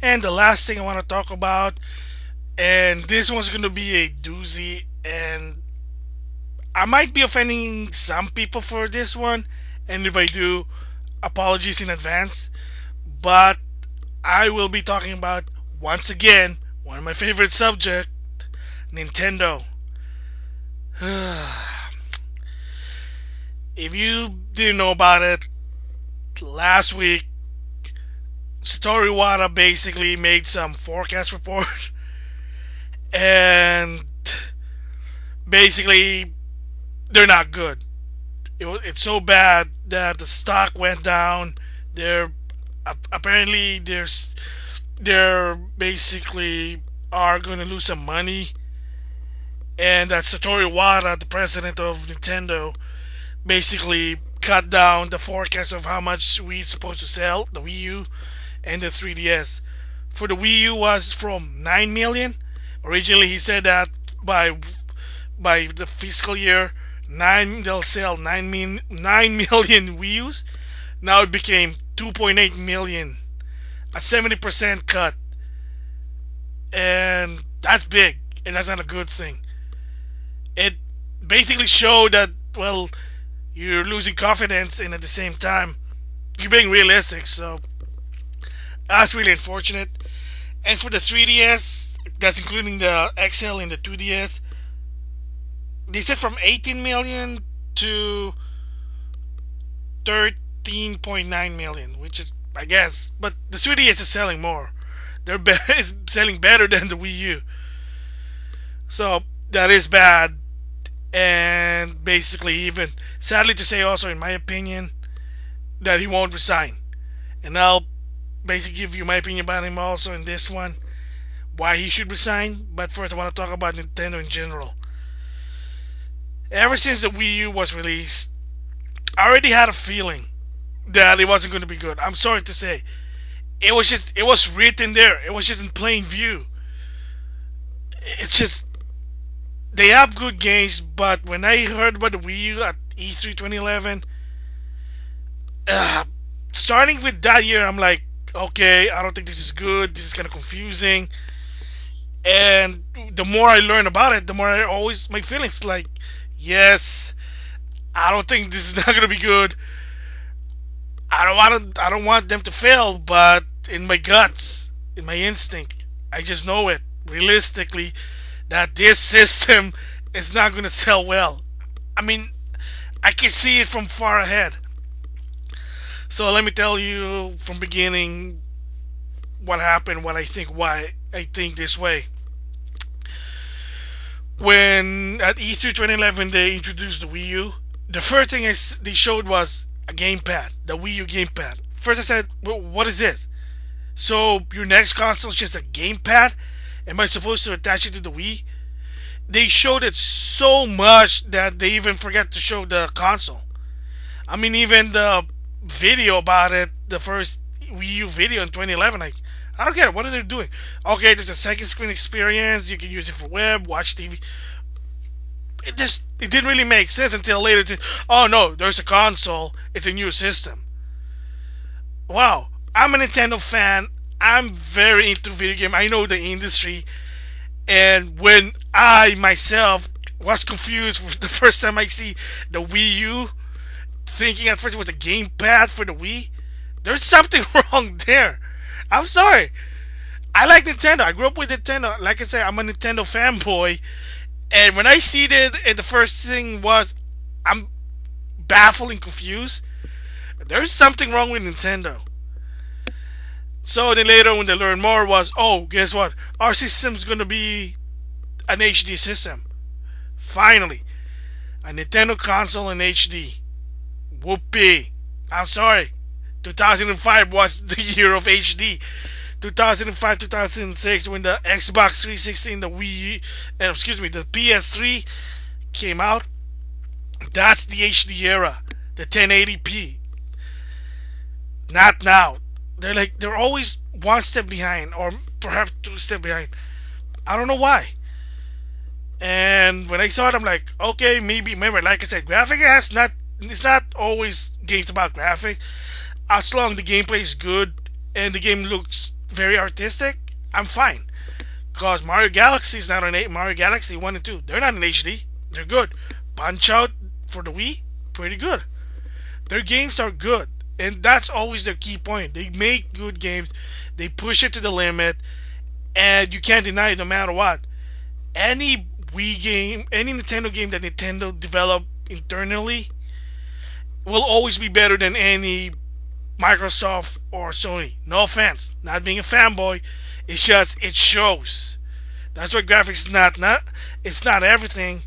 And the last thing I want to talk about, and this one's going to be a doozy, and I might be offending some people for this one, and if I do, apologies in advance. But I will be talking about, once again, one of my favorite subject, Nintendo. If you didn't know about it, last week Satoru Iwata basically made some forecast report and basically they're not good. It's so bad that the stock went down. They're apparently they're basically are going to lose some money, and that Satoru Iwata, the president of Nintendo, basically cut down the forecast of how much we're supposed to sell the Wii U and the 3DS. For the Wii U was from 9 million. Originally he said that by the fiscal year 9 they'll sell 9 million Wii U's. Now it became 2.8 million, a 70% cut, and that's big, and that's not a good thing. It basically showed that, well, you're losing confidence, and at the same time you're being realistic. So that's really unfortunate. And for the 3DS, that's including the XL and the 2DS, they said from 18 million to 13.9 million, which is, I guess, but the 3DS is selling more. It's selling better than the Wii U. So that is bad. And basically, even sadly to say, also in my opinion, that he won't resign. And I'll basically give you my opinion about him also in this one, why he should resign. But first I want to talk about Nintendo in general. Ever since the Wii U was released, I already had a feeling that it wasn't going to be good. I'm sorry to say. It was written there. It was just in plain view. It's just, they have good games, but when I heard about the Wii U at E3 2011, starting with that year, I'm like, okay, I don't think this is good. This is kind of confusing. And the more I learn about it, the more my feelings like, yes, I don't think this is not gonna be good. I don't want them to fail, but in my guts, in my instinct, I just know it realistically that this system is not gonna sell well. I mean, I can see it from far ahead. So let me tell you from beginning what happened, why I think this way. When at E3 2011 they introduced the Wii U, the first thing they showed was a gamepad, the Wii U gamepad. First I said, well, what is this? So your next console is just a gamepad? Am I supposed to attach it to the Wii? They showed it so much that they even forgot to show the console. I mean, even the video about it, the first Wii U video in 2011, like, I don't get it. What are they doing? Okay, there's a second screen experience. You can use it for web, watch TV. It didn't really make sense until later. Oh no, there's a console. It's a new system. Wow, I'm a Nintendo fan. I'm very into video game. I know the industry. And when I myself was confused with the first time I see the Wii U, thinking at first it was a gamepad for the Wii, there's something wrong there. I'm sorry. I like Nintendo. I grew up with Nintendo. Like I said, I'm a Nintendo fanboy. And when I see it, and the first thing was, I'm baffled and confused. There's something wrong with Nintendo. So then later when they learned more was, oh, guess what? Our system's going to be an HD system. Finally. A Nintendo console in HD. Whoopee. I'm sorry. 2005 was the year of HD. 2005, 2006, when the Xbox 360 and the the PS3 came out, that's the HD era, the 1080p. Not now. They're always one step behind, or perhaps two steps behind. I don't know why. And when I saw it, I'm like, okay, maybe. Remember, like I said, it's not always games about graphic. As long as the gameplay is good and the game looks very artistic, I'm fine. Cause Mario Galaxy is not on Mario Galaxy 1 and 2. They're not in HD. They're good. Punch Out for the Wii, pretty good. Their games are good. And that's always their key point. They make good games. They push it to the limit. And you can't deny it no matter what. Any Wii game, any Nintendo game that Nintendo develop internally will always be better than any Microsoft or Sony. No offense. Not being a fanboy. It's just, it shows. That's what graphics is not. It's not everything.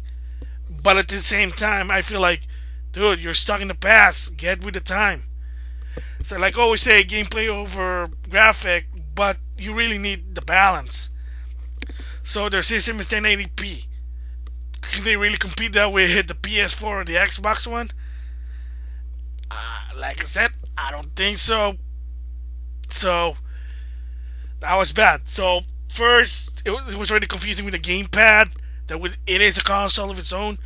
But at the same time, I feel like, dude, you're stuck in the past. Get with the time. So like I always say, gameplay over graphic, but you really need the balance. So their system is 1080p. Can they really compete that with the PS4 or the Xbox One? Like I said, I don't think so. So that was bad. So first, it was already confusing with the gamepad. It is a console of its own.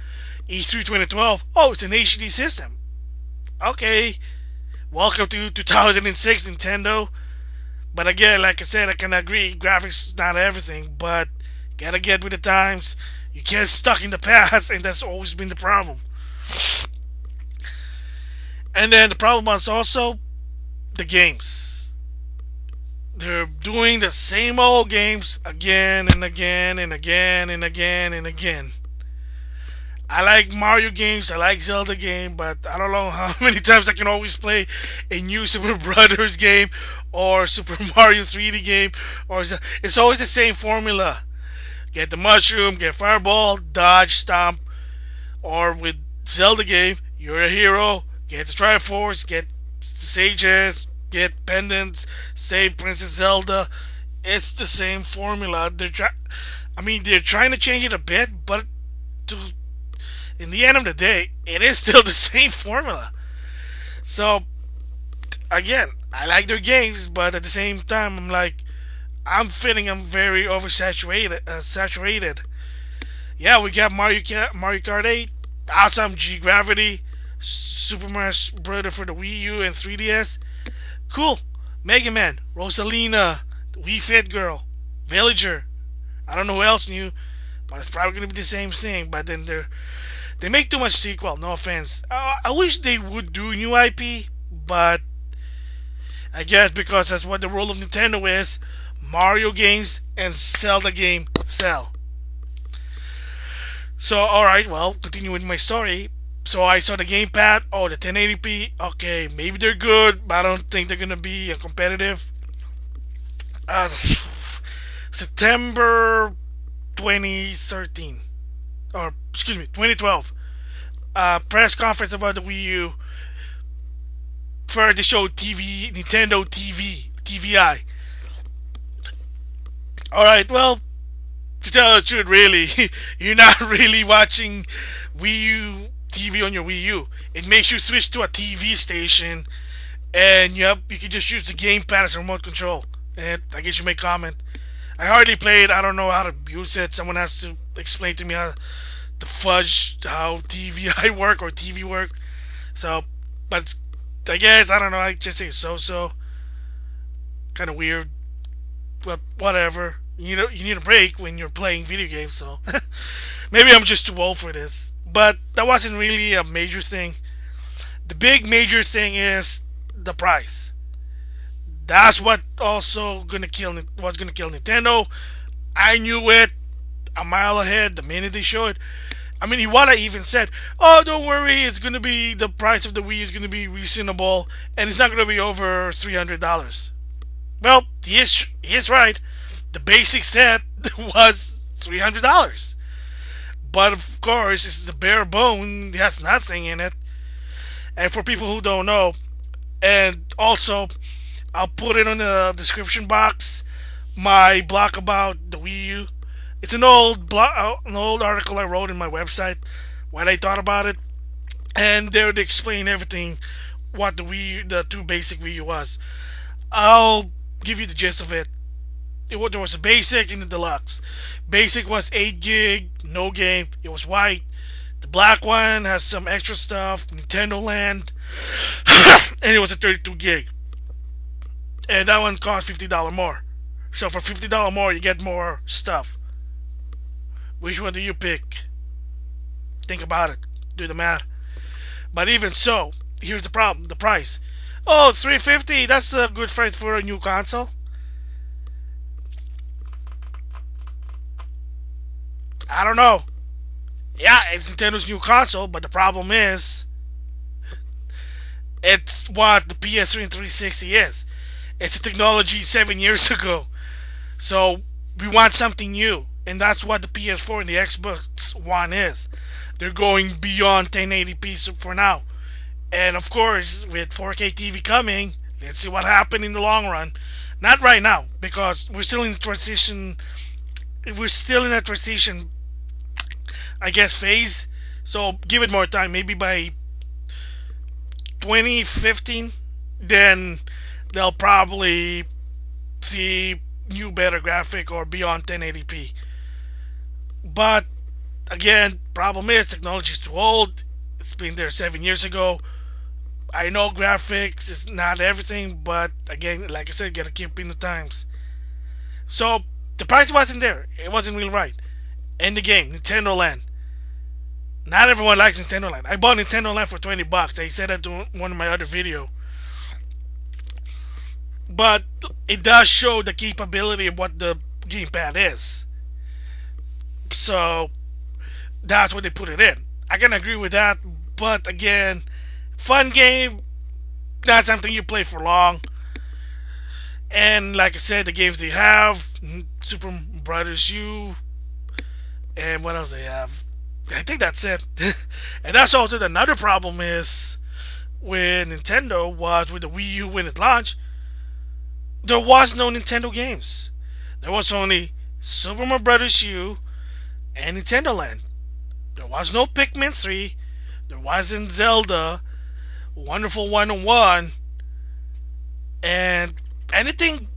E3 2012. Oh, it's an HD system. Okay. Welcome to 2006 Nintendo. But again, like I said, I can agree, graphics is not everything, but gotta get with the times. You can't stuck in the past, and that's always been the problem. And then the problem was also the games. They're doing the same old games again and again and again and again and again. I like Mario games, I like Zelda game, but I don't know how many times I can always play a new Super Brothers game or Super Mario 3D game. It's always the same formula. Get the mushroom, get fireball, dodge, stomp. Or with Zelda game, you're a hero, get the Triforce, get sages, get pendants, save Princess Zelda. It's the same formula. They're trying to change it a bit, but in the end of the day, it is still the same formula. So, again, I like their games, but at the same time, I'm very oversaturated. Saturated. Yeah, we got Mario Kart 8, awesome G-Gravity, Super Mario Bros. For the Wii U and 3DS. Cool. Mega Man, Rosalina, Wii Fit Girl, Villager. I don't know who else knew, but it's probably going to be the same thing. But then they make too much sequel, no offense. I wish they would do new IP, but I guess because that's what the role of Nintendo is. Mario games and Zelda game sell. So, alright, well, continue with my story. So I saw the gamepad, the 1080p, okay, maybe they're good, but I don't think they're gonna be competitive. September 2013, or excuse me, 2012, press conference about the Wii U. First they showed Nintendo TV, TVI. Alright, well, to tell the truth, really, you're not really watching Wii U TV on your Wii U. It makes you switch to a TV station, and you can just use the gamepad as a remote control. And I guess you may comment. I hardly play it. I don't know how to use it. Someone has to explain to me how to fudge how TVI work or TV work. So, but I guess I don't know. I just say so. Kind of weird. But whatever. You need a break when you're playing video games. So maybe I'm just too old for this. But that wasn't really a major thing. The big major thing is the price. That's what also was gonna kill Nintendo. I knew it a mile ahead the minute they showed. I mean, Iwata even said, "Oh, don't worry, the price of the Wii is gonna be reasonable, and it's not gonna be over $300." Well, he is right. The basic set was $300. But of course, this is the bare bone. It has nothing in it. And for people who don't know, and also, I'll put it on the description box, my blog about the Wii U. It's an old article I wrote in my website, what I thought about it, and there they explain everything, what the two basic Wii U was. I'll give you the gist of it. There was a basic and the deluxe. Basic was 8 gig, no game. It was white. The black one has some extra stuff, Nintendo Land, and it was a 32 gig. And that one cost $50 more. So for $50 more, you get more stuff. Which one do you pick? Think about it. Do the math. But even so, here's the problem: the price. Oh, $350. That's a good price for a new console. I don't know. Yeah, it's Nintendo's new console, but the problem is, it's what the PS3 and 360 is. It's a technology 7 years ago. So we want something new, and that's what the PS4 and the Xbox One is. They're going beyond 1080p for now. And of course, with 4K TV coming, let's see what happens in the long run. Not right now, because we're still in the transition. We're still in that transition, I guess, phase. So give it more time. Maybe by 2015, then they'll probably see new better graphic or beyond 1080p. But again, problem is technology is too old. It's been there 7 years ago. I know graphics is not everything, but again, like I said, gotta keep in the times. So the price wasn't there. It wasn't really right. And the game, Nintendo Land. Not everyone likes Nintendo Land. I bought Nintendo Land for $20. I said that to one of my other video. But it does show the capability of what the gamepad is. So that's what they put it in. I can agree with that, but again, fun game, not something you play for long. And like I said, the games they have, Super Brothers U, and what else they have? I think that's it. And that's also another problem is with Nintendo was with the Wii U when it launched, there was no Nintendo games. There was only Super Mario Brothers U and Nintendo Land. There was no Pikmin 3. There wasn't Zelda, Wonderful 101, and anything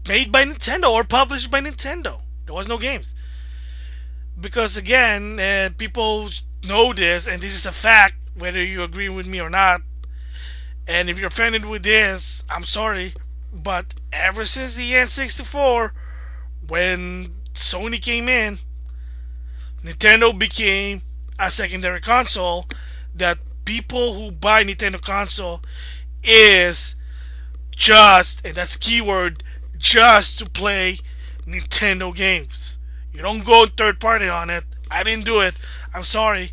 made by Nintendo or published by Nintendo. There was no games. Because again, people know this, and this is a fact, whether you agree with me or not. And if you're offended with this, I'm sorry. But ever since the N64, when Sony came in, Nintendo became a secondary console that people who buy Nintendo console is just, and that's a keyword, just to play Nintendo games. You don't go third party on it. I didn't do it. I'm sorry.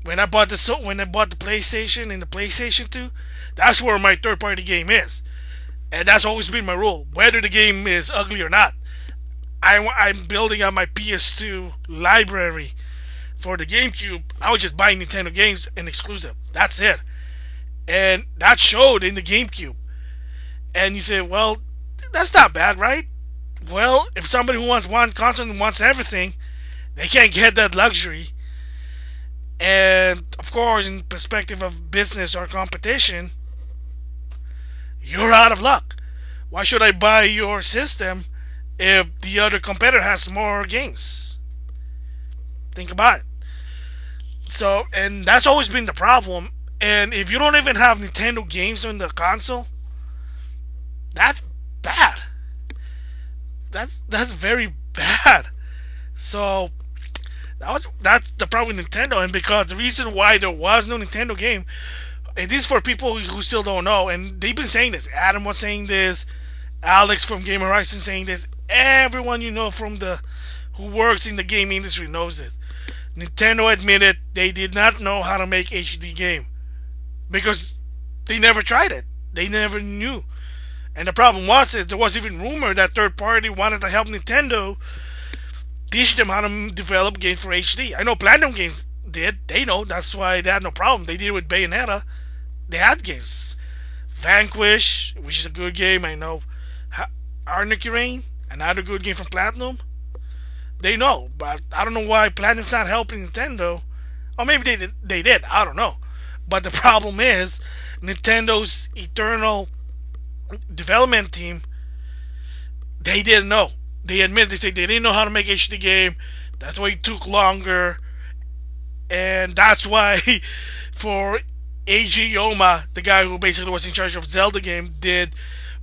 When I bought the PlayStation and the PlayStation 2, that's where my third party game is. And that's always been my rule, whether the game is ugly or not. I'm building up my PS2 library for the GameCube. I was just buying Nintendo games and exclusive. That's it. And that showed in the GameCube. And you say, well, that's not bad, right? Well, if somebody who wants one console and wants everything, they can't get that luxury. And of course, in perspective of business or competition, you're out of luck. Why should I buy your system if the other competitor has more games? Think about it. So, and that's always been the problem. And if you don't even have Nintendo games on the console, that's bad. That's very bad. So that's the problem with Nintendo, and because the reason why there was no Nintendo game, and this is for people who still don't know, and they've been saying this. Adam was saying this, Alex from Game Horizon saying this. Everyone you know from who works in the game industry knows this. Nintendo admitted they did not know how to make HD game because they never tried it. They never knew. And the problem was is there was even rumor that third party wanted to help Nintendo teach them how to develop games for HD. I know Platinum Games did. They know. That's why they had no problem. They did it with Bayonetta. They had games. Vanquish, which is a good game. I know. Arnicurain, another good game from Platinum. They know. But I don't know why Platinum's not helping Nintendo. Or maybe they did. I don't know. But the problem is Nintendo's eternal development team, they didn't know. They admit, they say they didn't know how to make HD game. That's why it took longer. And that's why for Eiji Yoma, the guy who basically was in charge of Zelda game, did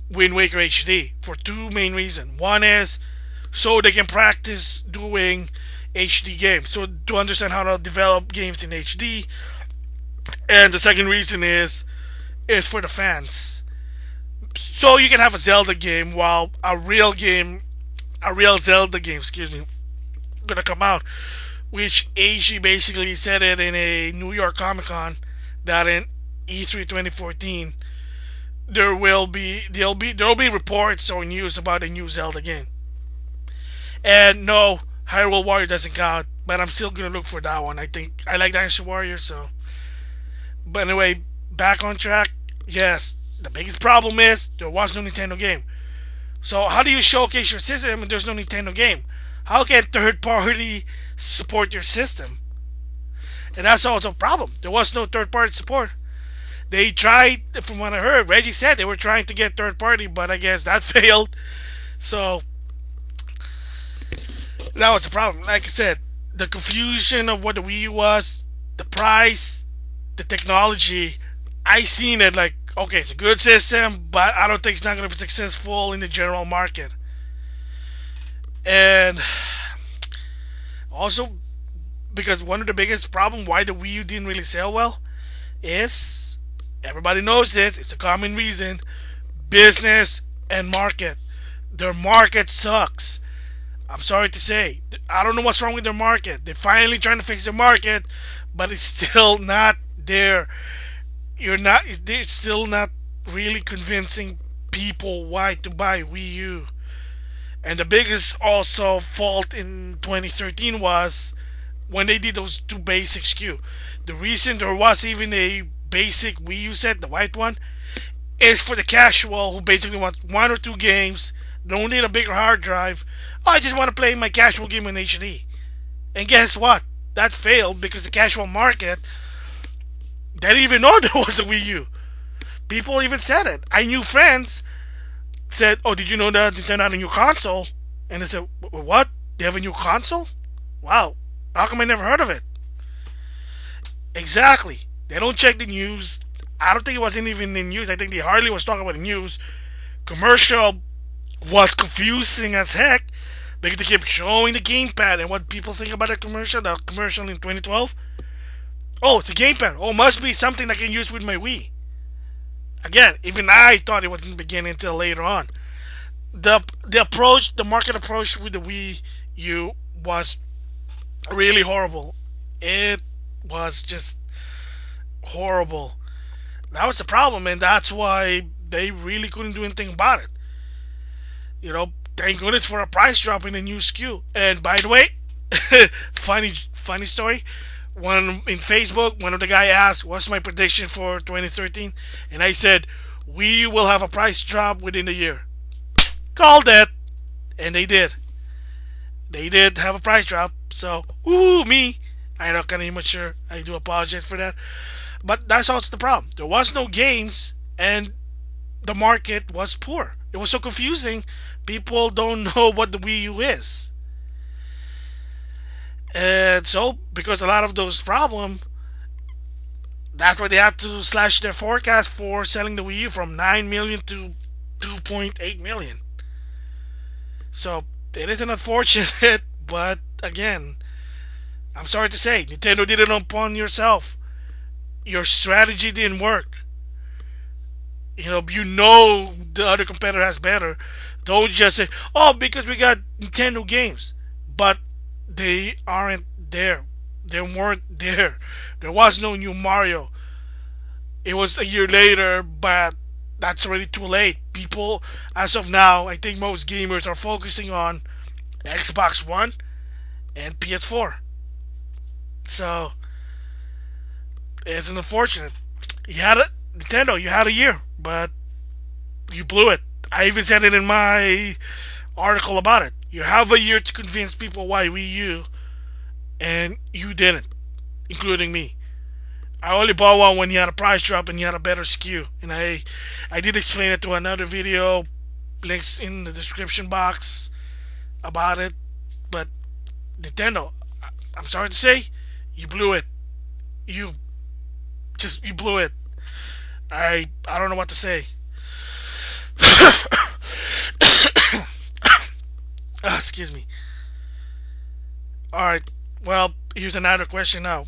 Wind Waker HD for two main reasons. One is so they can practice doing HD games, so to understand how to develop games in HD. And the second reason is for the fans, so you can have a Zelda game while a real Zelda game, excuse me, gonna come out. Which AG basically said it in a New York Comic Con that in E3 2014 there'll be reports or news about a new Zelda game. And no, Hyrule Warrior doesn't count, but I'm still gonna look for that one. I think I like Dynasty Warrior, so. But anyway, back on track. Yes, the biggest problem is there was no Nintendo game. So how do you showcase your system if there's no Nintendo game? How can third party support your system? And that's also a problem. There was no third party support. They tried, from what I heard, Reggie said they were trying to get third party, but I guess that failed. So that was the problem. Like I said, the confusion of what the Wii U was, the price, the technology. I seen it like, okay, it's a good system, but I don't think it's not going to be successful in the general market. And also, because one of the biggest problems why the Wii U didn't really sell well is, everybody knows this, it's a common reason, business and market. Their market sucks. I'm sorry to say. I don't know what's wrong with their market. They're finally trying to fix their market, but it's still not there. It's still not really convincing people why to buy Wii U. And the biggest also fault in 2013 was when they did those two basic SKU. The reason there was even a basic Wii U set, the white one, is for the casual who basically wants one or two games, don't need a bigger hard drive. I just want to play my casual game in HD. And guess what? That failed because the casual market, they didn't even know there was a Wii U. People even said it. I knew friends said, "Oh, did you know that Nintendo had a new console?" And they said, "What? They have a new console? Wow. How come I never heard of it?" Exactly. They don't check the news. I don't think it wasn't even in the news. I think they hardly was talking about the news. Commercial was confusing as heck because they kept showing the gamepad. And what people think about the commercial in 2012? Oh, it's a gamepad. Oh, must be something I can use with my Wii. Again, even I thought it was in the beginning until later on. The market approach with the Wii U was really horrible. It was just horrible. That was the problem, and that's why they really couldn't do anything about it. You know, thank goodness for a price drop in a new SKU. And by the way, funny story. In Facebook, one of the guy asked, "What's my prediction for 2013?" And I said, "We will have a price drop within a year." Called it, and they did. They did have a price drop. So, me. I know, kind of immature. I do apologize for that. But that's also the problem. There was no games, and the market was poor. It was so confusing. People don't know what the Wii U is. And so, because a lot of those problems, that's why they had to slash their forecast for selling the Wii U from 9 million to 2.8 million. So, it is unfortunate, but again, I'm sorry to say, Nintendo did it upon yourself. Your strategy didn't work. You know the other competitor has better. Don't just say, "Oh, because we got Nintendo games." But they aren't there. They weren't there. There was no new Mario. It was a year later, but that's already too late. People, as of now, I think most gamers are focusing on Xbox One and PS4. So, it's unfortunate. Nintendo, you had a year, but you blew it. I even said it in my article about it. You have a year to convince people why Wii U, and you didn't, including me. I only bought one when you had a price drop and you had a better SKU. And I did explain it to another video, links in the description box about it. But Nintendo, I'm sorry to say, you blew it. You blew it. I don't know what to say. Excuse me. Alright, well, here's another question now.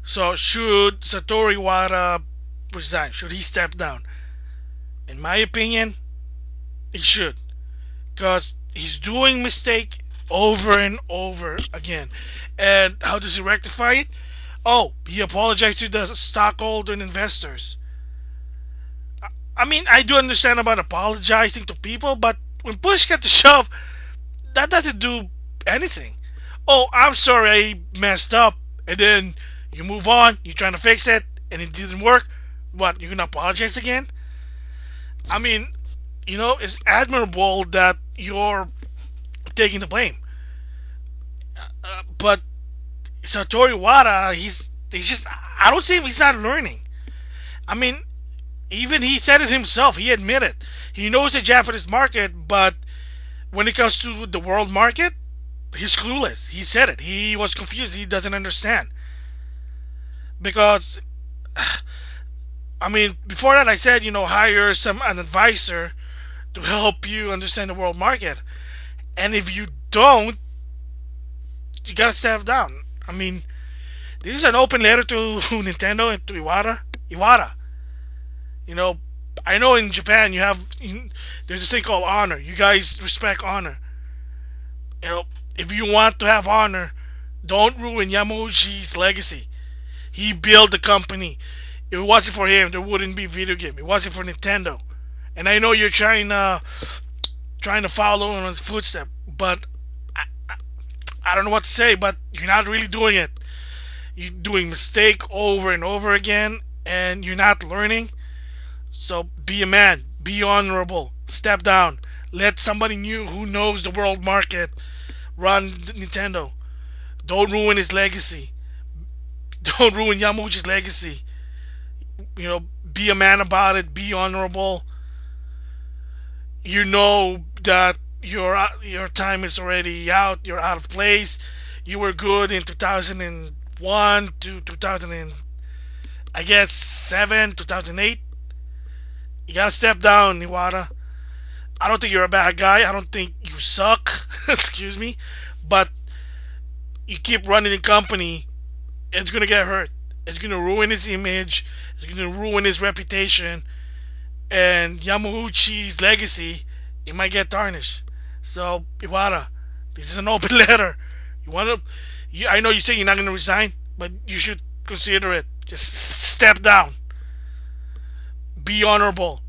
So, should Satoru Iwata resign? Should he step down? In my opinion, he should. Because he's doing mistake over and over again. And how does he rectify it? Oh, he apologized to the stockholder and investors. I mean, I do understand about apologizing to people, but when push got to shove, that doesn't do anything. Oh, I'm sorry I messed up, and then you move on, you're trying to fix it, and it didn't work. What, you're gonna apologize again? I mean, it's admirable that you're taking the blame. But Satoru Iwata, he's just, I don't see him, he's not learning. I mean, even he said it himself, he admitted. He knows the Japanese market, but when it comes to the world market, he's clueless. He said it. He was confused. He doesn't understand. Because, I mean, before that I said, hire an advisor to help you understand the world market. And if you don't, you gotta step down. I mean, this is an open letter to Nintendo and to Iwata. Iwata. I know in Japan there's this thing called honor. You guys respect honor. If you want to have honor, don't ruin Yamauchi's legacy. He built the company. If it wasn't for him, there wouldn't be video game. It wasn't for Nintendo. And I know you're trying to follow in his footsteps, but I don't know what to say. But you're not really doing it. You're doing mistake over and over again, and you're not learning. So be a man. Be honorable. Step down. Let somebody new who knows the world market run Nintendo. Don't ruin his legacy. Don't ruin Yamauchi's legacy. Be a man about it. Be honorable. You know that your time is already out. You're out of place. You were good in 2001 to 2000 and I guess 2008. You gotta step down, Iwata. I don't think you're a bad guy. I don't think you suck. Excuse me. But you keep running the company, it's gonna get hurt. It's gonna ruin his image. It's gonna ruin his reputation. And Yamauchi's legacy, it might get tarnished. So, Iwata, this is an open letter. I know you say you're not gonna resign, but you should consider it. Just step down. Be honorable.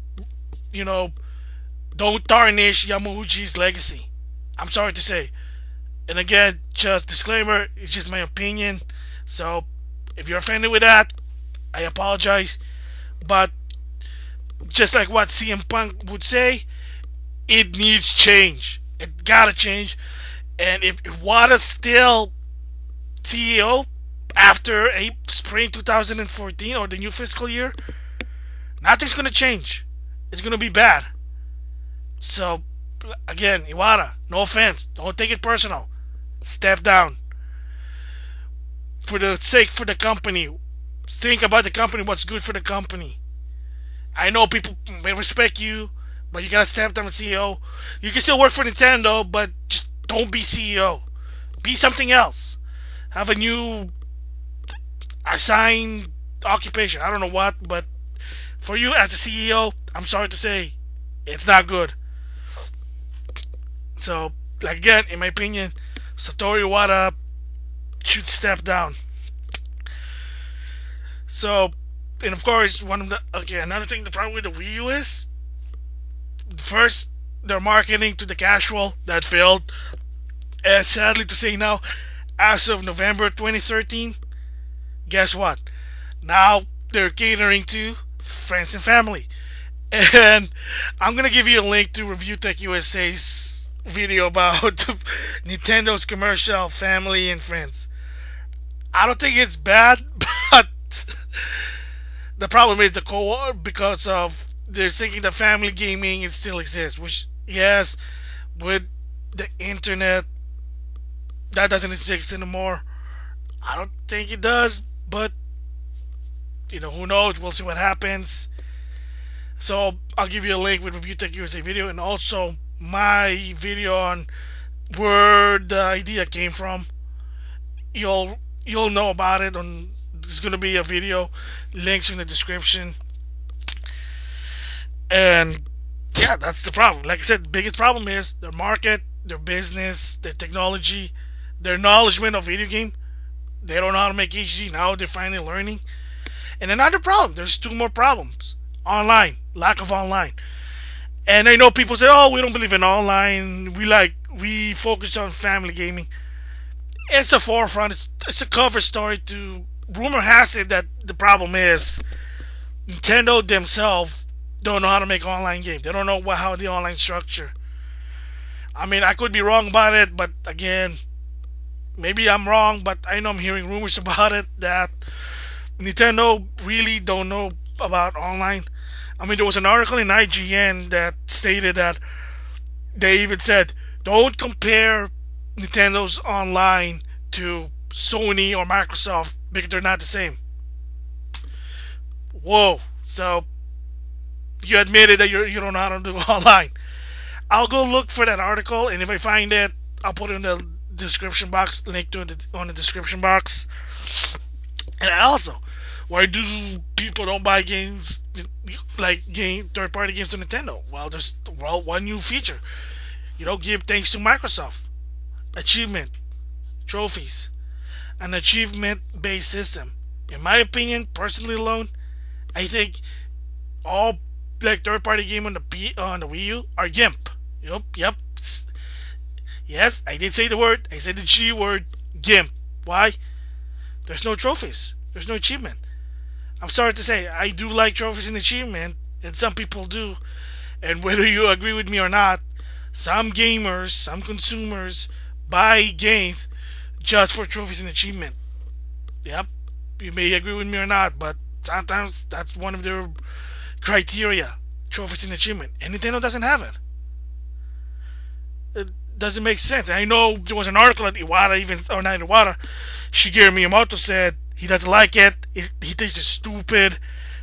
Don't tarnish Yamauchi's legacy. I'm sorry to say. And again, just disclaimer, it's just my opinion. So, if you're offended with that, I apologize. But, just like what CM Punk would say, it needs change. It gotta change. And if Iwata's still CEO after spring 2014 or the new fiscal year, nothing's gonna change. It's gonna be bad. So, again, Iwata, no offense. Don't take it personal. Step down. For the sake for the company. Think about the company, what's good for the company. I know people may respect you, but you gotta step down as CEO. You can still work for Nintendo, but just don't be CEO. Be something else. Have a new assigned occupation. I don't know what, but for you as a CEO, I'm sorry to say, it's not good. So, again, in my opinion, Satoru Iwata should step down. So, and of course, another thing, the problem with the Wii U is, first, their marketing to the casual, that failed. And sadly to say now, as of November 2013, guess what? Now, they're catering to friends and family. And I'm gonna give you a link to ReviewtechUSA's video about Nintendo's commercial Family and Friends. I don't think it's bad, but the problem is because of they're thinking that family gaming it still exists, which yes, with the internet that doesn't exist anymore. I don't think it does, but who knows? We'll see what happens. So I'll give you a link with ReviewtechUSA video, and also my video on where the idea came from. You'll know about it. There's gonna be a video, links in the description, and yeah, that's the problem. Like I said, the biggest problem is their market, their business, their technology, their acknowledgement of video game. They don't know how to make HD. Now they're finally learning. And another problem, there's two more problems. Online, lack of online. And I know people say, oh, we don't believe in online. We focus on family gaming. It's a forefront. It's a cover story to. Rumor has it that the problem is Nintendo themselves don't know how to make online games. They don't know how the online structure. I mean, I could be wrong about it, but again, maybe I'm wrong. But I know I'm hearing rumors about it that Nintendo really don't know about online. I mean, there was an article in IGN that stated that they even said, don't compare Nintendo's online to Sony or Microsoft because they're not the same. Whoa. So, you admitted that you don't know how to do online. I'll go look for that article, and if I find it, I'll put it in the description box, link to it on the description box. And also, why do people don't buy games like third-party games to Nintendo? Well, there's one new feature. You don't give thanks to Microsoft. Achievement, trophies, an achievement-based system. In my opinion, personally alone, I think all like third-party game on the Wii U are GIMP. Yep. Yes, I did say the word. I said the G word, GIMP. Why? There's no trophies. There's no achievement. I'm sorry to say, I do like trophies and achievement, and some people do. And whether you agree with me or not, some gamers, some consumers buy games just for trophies and achievement. Yep, you may agree with me or not, but sometimes that's one of their criteria, trophies and achievement. And Nintendo doesn't have it. It doesn't make sense. I know there was an article at Iwata, or not Iwata, Shigeru Miyamoto said he doesn't like it. He thinks it's stupid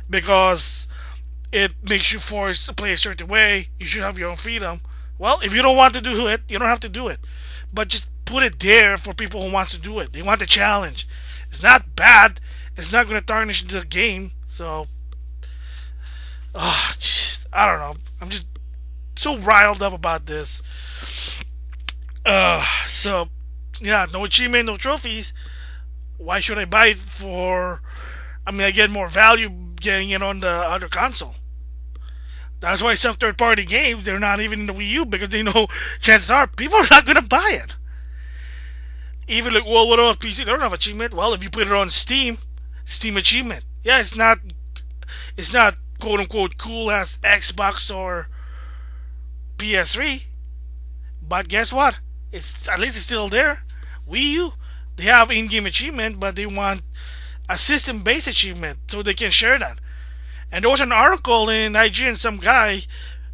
because it makes you forced to play a certain way. You should have your own freedom. Well, if you don't want to do it, you don't have to do it. But just put it there for people who wants to do it. They want the challenge. It's not bad. It's not going to tarnish the game. So, I don't know. I'm just so riled up about this. So, yeah, no achievement, no trophies. Why should I buy it for? I mean, I get more value getting it on the other console. That's why some third-party games, they're not even in the Wii U because they know chances are people are not going to buy it. Even like, well, what about PC? They don't have achievement. Well, if you put it on Steam achievement. Yeah, it's not quote-unquote cool as Xbox or PS3. But guess what? At least it's still there. Wii U, they have in-game achievement, but they want a system-based achievement so they can share that. And there was an article in IGN, some guy,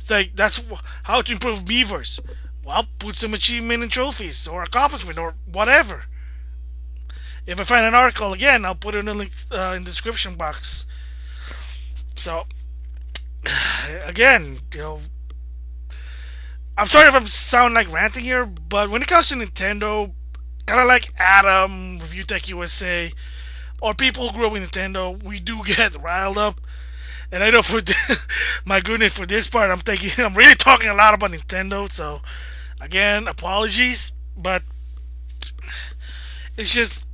like, that's how to improve Beavers. Well, put some achievement and trophies, or accomplishment, or whatever. If I find an article again, I'll put it in the link in the description box. So, again, I'm sorry if I sound like ranting here, but when it comes to Nintendo, kind of like Adam, ReviewtechUSA, or people who grew up with Nintendo, we do get riled up. And I know my goodness, for this part, I'm really talking a lot about Nintendo. So, again, apologies, but it's just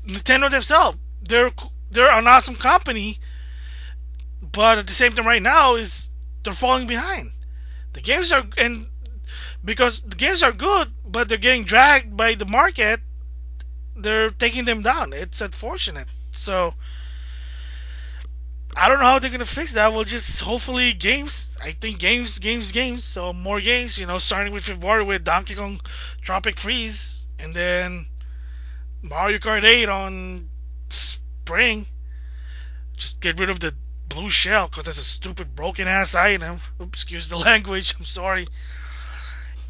Nintendo themselves. They're an awesome company, but at the same time, right now they're falling behind. The games are because the games are good, but they're getting dragged by the market. They're taking them down. It's unfortunate. So, I don't know how they're gonna fix that. Well, just hopefully games. I think games. So more games. Starting with February with Donkey Kong Tropic Freeze, and then Mario Kart 8 on spring. Just get rid of the blue shell because that's a stupid broken ass item. Oops, excuse the language. I'm sorry.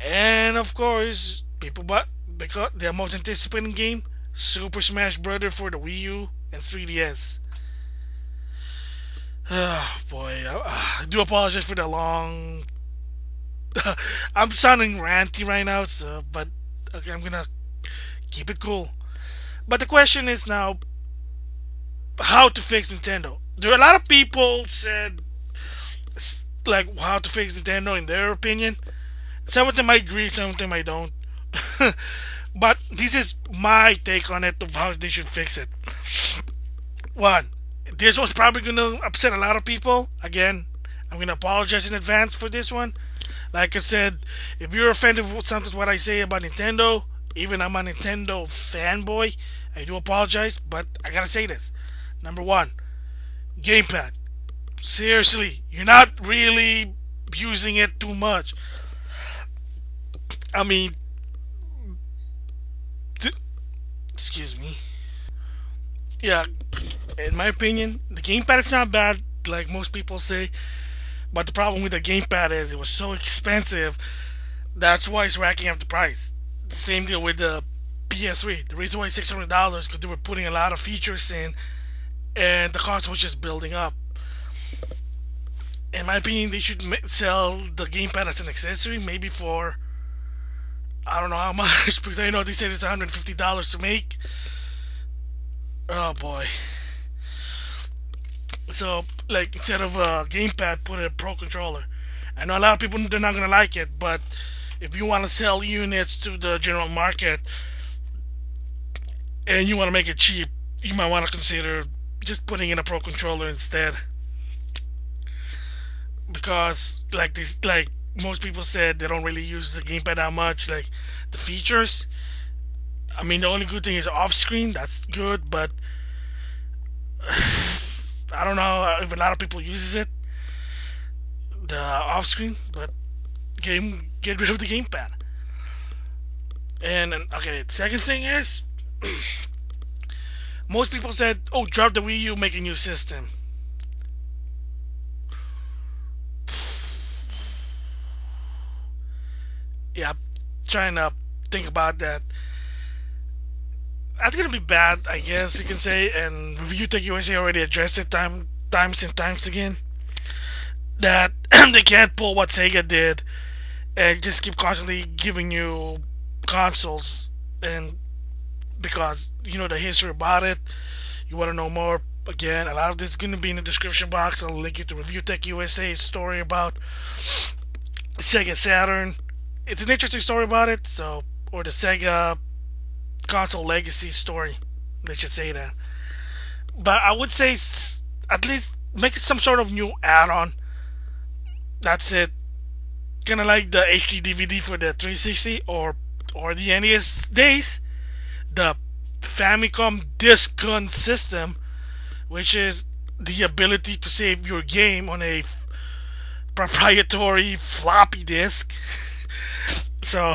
And of course, because the most anticipated game, Super Smash Bros. For the Wii U and 3DS. Oh boy, I do apologize for the long. I'm sounding ranty right now, so but okay, I'm gonna keep it cool. But the question is now, how to fix Nintendo? There are a lot of people said like how to fix Nintendo in their opinion. Some of them I agree, some of them I don't. But this is my take on it of how they should fix it. One, this was probably gonna upset a lot of people. Again, I'm gonna apologize in advance for this one. Like I said, if you're offended with something what I say about Nintendo, even I'm a Nintendo fanboy, I do apologize, but I gotta say this. Number one, gamepad. Seriously, you're not really using it too much. I mean, excuse me. Yeah, in my opinion, the gamepad is not bad, like most people say. But the problem with the gamepad is it was so expensive. That's why it's racking up the price. The same deal with the PS3. The reason why it's $600 because they were putting a lot of features in, and the cost was just building up. In my opinion, they should sell the gamepad as an accessory, maybe for I don't know how much, because I know they said it's $150 to make. Oh boy. So, like, instead of a gamepad, put a pro controller. I know a lot of people, they're not gonna like it, but if you want to sell units to the general market and you want to make it cheap, you might want to consider just putting in a pro controller instead. Because, like most people said, they don't really use the gamepad that much. Like the features, I mean, the only good thing is off screen. That's good, but I don't know if a lot of people uses it, the off screen. But get rid of the gamepad. And okay, the second thing is, most people said, "Oh, drop the Wii U, make a new system." Yeah, trying to think about that. That's gonna be bad, I guess you can say. And ReviewtechUSA already addressed it times and times again. That they can't pull what Sega did and just keep constantly giving you consoles, and because you know the history about it, you want to know more. Again, a lot of this is going to be in the description box. I'll link you to ReviewtechUSA's story about Sega Saturn. It's an interesting story about it, so or the Sega console legacy story. Let's just say that. But I would say at least make some sort of new add-on. That's it. Kind of like the HD DVD for the 360 or the NES days. The Famicom Disc Gun system, which is the ability to save your game on a proprietary floppy disk. So,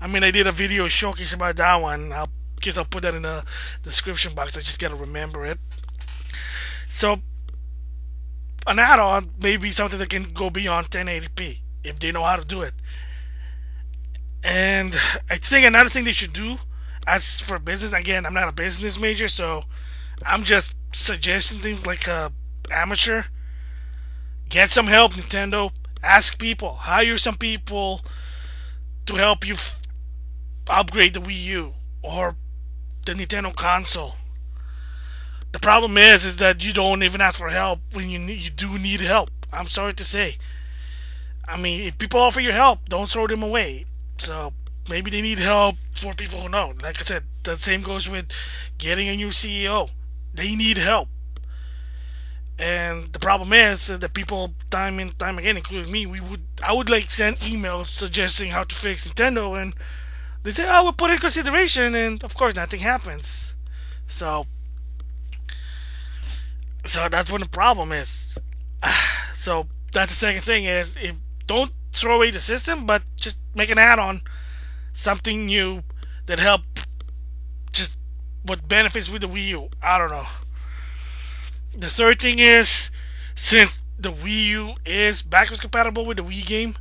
I mean, I did a video showcase about that one. I'll put that in the description box. I just gotta remember it. So, an add-on may be something that can go beyond 1080p if they know how to do it. And I think another thing they should do, as for business, again, I'm not a business major, so I'm just suggesting things like a amateur. Get some help, Nintendo. Ask people. Hire some people to help you upgrade the Wii U or the Nintendo console. The problem is that you don't even ask for help when you do need help. I'm sorry to say. I mean, if people offer you help, don't throw them away. So maybe they need help for people who know. Like I said, the same goes with getting a new CEO. They need help. And the problem is that people time and time again, including me, I would like send emails suggesting how to fix Nintendo, and they say, "Oh, we'll put it in consideration," and of course nothing happens. So that's what the problem is. So that's the second thing is, if don't throw away the system, but just make an add-on, something new that help just what benefits with the Wii U. I don't know. The third thing is, since the Wii U is backwards compatible with the Wii game,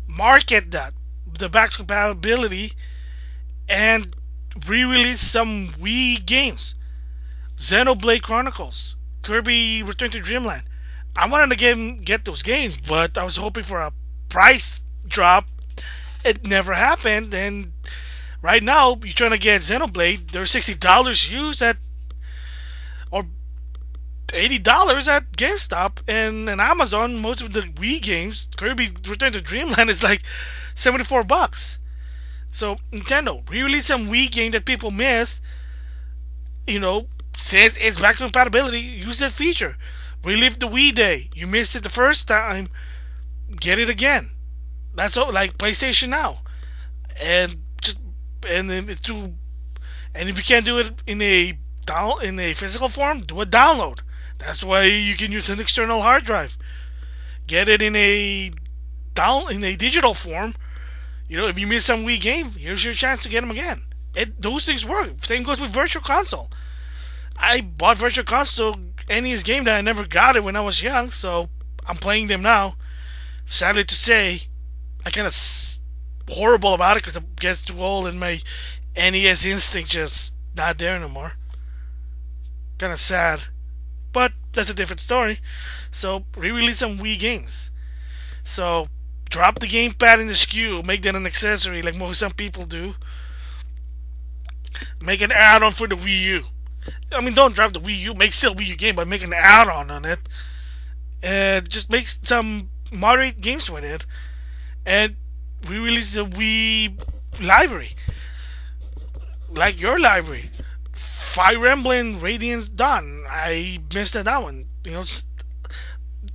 market that, the backwards compatibility, and re-release some Wii games. Xenoblade Chronicles, Kirby Return to Dreamland, I wanted to get those games, but I was hoping for a price drop. It never happened, and right now you're trying to get Xenoblade. They're $60 used at, or $80 at GameStop, and in Amazon. Most of the Wii games, Kirby Return to Dreamland, is like $74. So Nintendo re-release some Wii game that people miss. You know, says it's back compatibility. Use that feature. Relive the Wii Day. You missed it the first time. Get it again. That's all. Like PlayStation Now, and just and then it's to and if you can't do it in a physical form, do a download. That's why you can use an external hard drive. Get it in a digital form. You know, if you miss some Wii game, here's your chance to get them again. Those things work. Same goes with Virtual Console. I bought Virtual Console NES game that I never got it when I was young, so I'm playing them now. Sadly to say, I kind of horrible about it because I get too old and my NES instinct just not there anymore. Kind of sad, but that's a different story. So re-release some Wii games. So drop the gamepad in the SKU, make that an accessory like some people do. Make an add-on for the Wii U. I mean, don't drop the Wii U. Make still Wii U game, but make an add-on on it, and just make some moderate games with it. And re-release the Wii library, like your library. Fire Emblem Radiance Dawn. I missed that one. You know,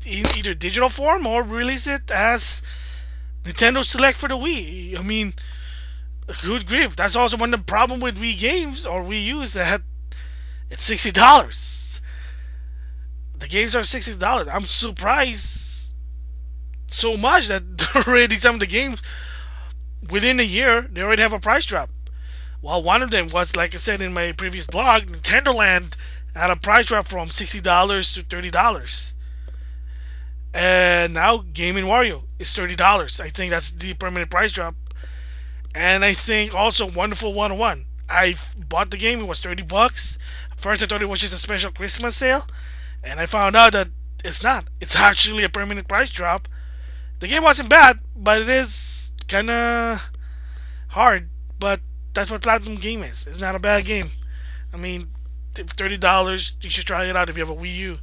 in either digital form or release it as Nintendo Select for the Wii. I mean, good grief. That's also one of the problem with Wii games or Wii U is that it's $60. The games are $60. I'm surprised so much that already some of the games within a year they already have a price drop. Well, one of them was, like I said in my previous blog, Nintendo Land had a price drop from $60 to $30. And now Game & Wario is $30. I think that's the permanent price drop. And I think also Wonderful 101. I bought the game, it was $30. First I thought it was just a special Christmas sale, and I found out that it's not. It's actually a permanent price drop. The game wasn't bad, but it is kinda hard. But that's what Platinum Game is. It's not a bad game. I mean, $30, you should try it out if you have a Wii U.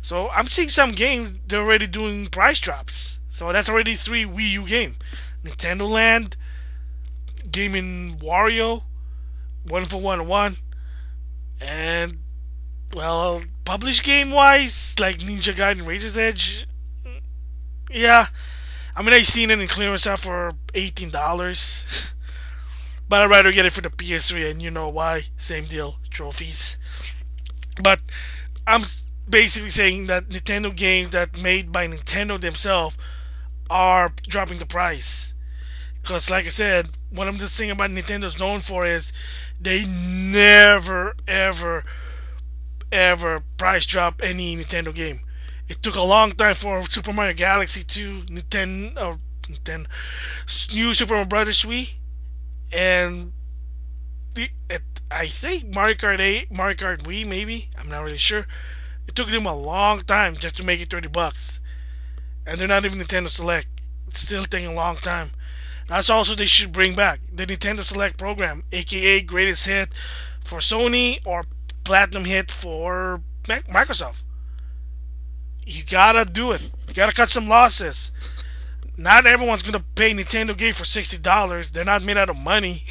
So I'm seeing some games, they're already doing price drops. So that's already 3 Wii U games. Nintendo Land, Game & Wario, Wonderful 101, and, well, published game-wise, like Ninja Gaiden Razor's Edge, yeah. I mean, I seen it in clearance out for $18. But I'd rather get it for the PS3, and you know why. Same deal, trophies. But I'm basically saying that Nintendo games that made by Nintendo themselves are dropping the price. Because, like I said, one of the things about Nintendo's known for is they never, ever, ever price drop any Nintendo game. It took a long time for Super Mario Galaxy 2, Nintendo, New Super Mario Brothers Wii, and I think Mario Kart 8, Mario Kart Wii, maybe. I'm not really sure. It took them a long time just to make it $30. And they're not even Nintendo Select. It's still taking a long time. That's also they should bring back the Nintendo Select program, aka Greatest Hit for Sony or Platinum Hit for Microsoft. You gotta do it. You gotta cut some losses. Not everyone's gonna pay Nintendo game for $60. They're not made out of money.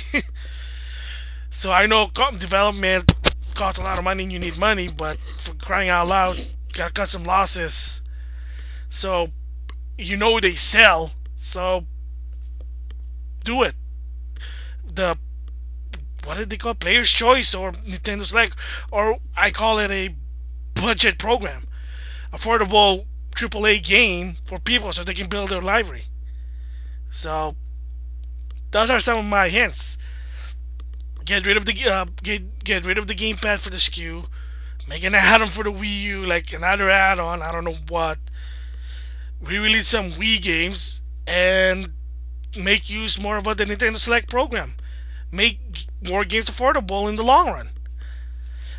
So I know development costs a lot of money and you need money, but for crying out loud, you gotta cut some losses. So you know they sell, so do it. The what did they call it? Player's Choice or Nintendo Select, or I call it a budget program, affordable AAA game for people so they can build their library. So those are some of my hints. Get rid of the get rid of the gamepad for the SKU. Make an add-on for the Wii U, like another add-on. I don't know what. Re-release some Wii games and make use more of the Nintendo Select program. Make more games affordable in the long run.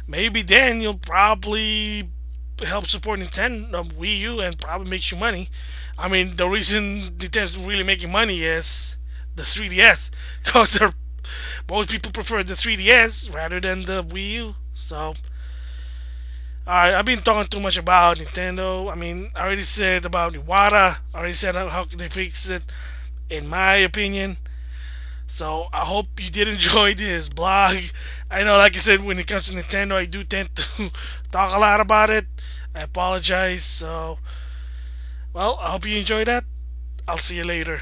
Maybe then you'll probably help support Nintendo Wii U and probably makes you money. I mean, the reason Nintendo's really making money is the 3DS, because most people prefer the 3DS rather than the Wii U. So, alright, I've been talking too much about Nintendo. I mean, I already said about Iwata. I already said how they fix it, in my opinion. So I hope you did enjoy this blog. I know, like I said, when it comes to Nintendo, I do tend to talk a lot about it. I apologize. So, well, I hope you enjoyed that. I'll see you later.